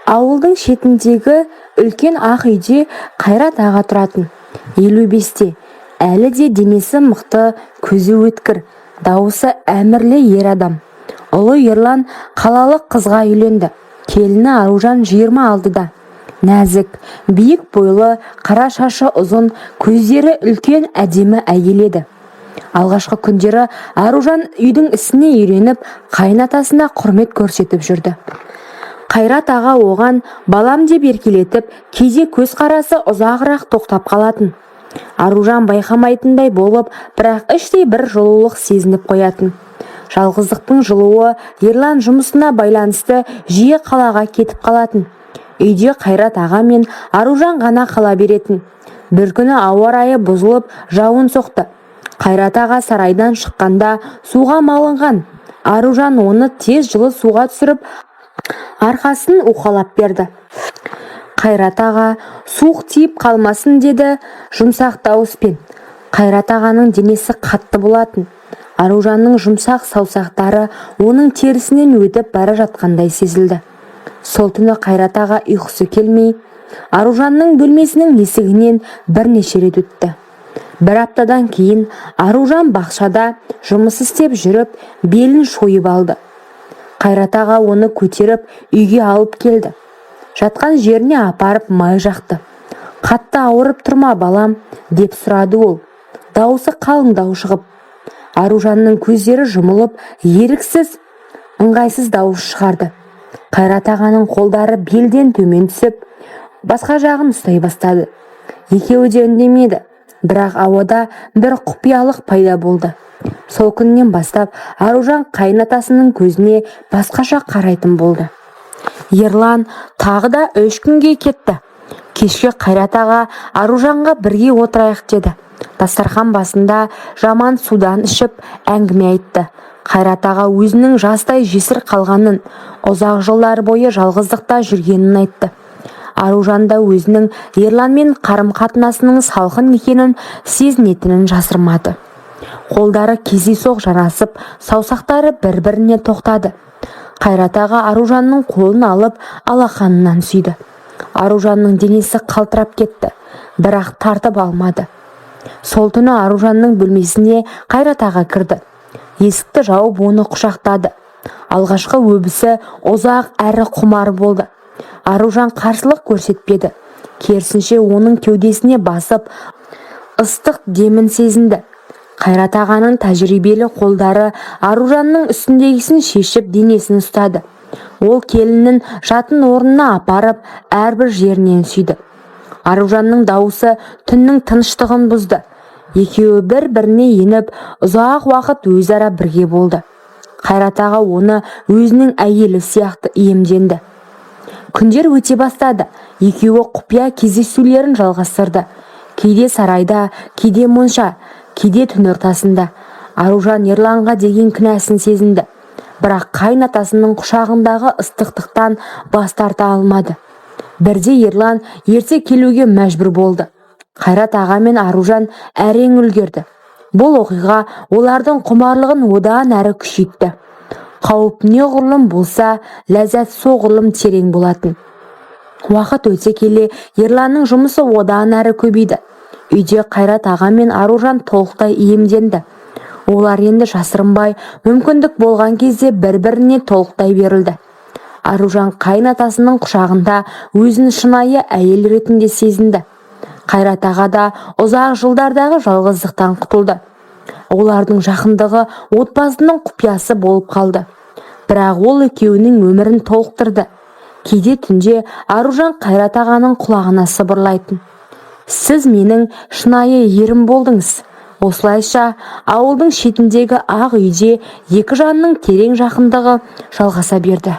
Ауылдың шетіндегі үлкен ақ үйде Қайрат аға тұратын. 55-те, әлі де денесі мықты, көзі өткір, дауысы әмірлі ер адам. Ұлы Ерлан қалалық қызға үйленді. Келіні Аружан 26-да. Нәзік, биік бойлы, қара шашы ұзын, көздері үлкен, әдемі әйел еді. Алғашқы күндері Аружан үйдің ісіне үйреніп, қайнатасына құрмет көрсетіп жүрді. Қайрат аға оған балам деп еркелетіп, кейде көз қарасы ұзағырақ тоқтап қалатын. Аружан байқамайтындай болып, бірақ іштей бір жылулық сезініп қоятын. Жалғыздықтың жылуы Ерлан жұмысына байланысты жиі қалаға кетіп қалатын. Үйде Қайрат аға мен Аружан ғана қала беретін. Бір күні ауа райы бұзылып, жауын соқты. Қайрат аға сарайдан шыққанда суға малынған. Аружан оны тез жылы суға түсіріп, арқасын уқалап берді. Қайрат аға суық тиіп қалмасын деді жұмсақ дауыспен. Қайрат ағаның денесі қатты болатын. Аружанның жұмсақ саусақтары оның терісінен өтіп бара жатқандай сезілді. Сол түні Қайрат аға ұйқысы келмей, Аружанның бөлмесінің есігінен бірнеше рет өтті. Бір аптадан кейін Аружан бақшада жұмыс істеп жүріп, белін шойып алды. Қайрат аға оны көтеріп үйге алып келді. Жатқан жеріне апарып май жақты. Қатты ауырып тұрма балам, деп сұрады ол. Дауысы қалыңдау шығып. Аружанның көздері жұмылып, еріксіз, ыңғайсыз дауыс шығарды. Қайрат ағаның қолдары белден төмен түсіп, басқа жағын ұстай бастады. Екеуі де үндемеді, бірақ ауада бір құпиялық пайда болды. Сол күннен бастап Аружан қайнатасының көзіне басқаша қарайтын болды. Ерлан тағы да 3 күнге кетті. Кешке Қайрат аға Аружанға бірге отырайық деді. Дастархан басында жаман судан ішіп әңгіме айтты. Қайрат аға өзінің жастай жесір қалғанын, ұзақ жылдар бойы жалғыздықта жүргенін айтты. Аружан да өзінің Ерланмен қарым-қатынасының салқын екенін сезінетінін жасырмады. Қолдары кездейсоқ жарасып, саусақтары бір-біріне тоқтады. Қайрат аға Аружанның қолын алып, алақанынан сүйді. Аружанның денесі қалтырап кетті, бірақ тартып алмады. Сол түні Аружанның бөлмесіне Қайрат аға кірді. Есікті жауып оны құшақтады. Алғашқы өбісі ұзақ әрі құмар болды. Аружан қарсылық көрсетпеді. Керісінше оның кеудесіне басып, ыстық демін сезінді. Қайрат ағаның тәжірибелі қолдары Аружанның үстіндегісін шешіп денесін ұстады. Ол келіннің жатын орнына апарып, әрбір жерінен сүйді. Аружанның дауысы түннің тыныштығын бұзды. Екеуі бір-біріне еніп, ұзақ уақыт өзара бірге болды. Қайрат аға оны өзінің әйелі сияқты иемденді. Күндер өте бастады. Екеуі құпия кездесулерін жалғастырды. Кейде сарайда, кейде монша, кейде түн ортасында. Аружан Ерланға деген кінәсін сезінді. Бірақ қайнатасының құшағындағы ыстықтықтан бас тарта алмады. Бірде Ерлан ерте келуге мәжбүр болды. Қайрат аға мен Аружан әрең үлгерді. Бұл оқиға олардың құмарлығын одан әрі күшейтті. Қауіп неғұрлым болса, ләззат соғұрлым терең болатын. Уақыт өте келе Ерланның жұмысы одан әрі көбейді. Үйде Қайрат аға мен Аружан толықтай иемденді. Олар енді жасырынбай, мүмкіндік болған кезде бір-біріне толықтай берілді. Аружан қайнатасының құшағында өзін шынайы әйел ретінде сезінді. Қайрат аға да ұзақ жылдардағы жалғыздықтан құтылды. Олардың жақындығы отбасының құпиясы болып қалды. Бірақ ол екеуінің өмірін толықтырды. Кейде түнде Аружан Қайрат ағаның құлағына сыбырлайтын. Сіз менің шынайы ерім болдыңыз. Осылайша ауылдың шетіндегі ақ үйде екі жанның терең жақындығы жалғаса берді.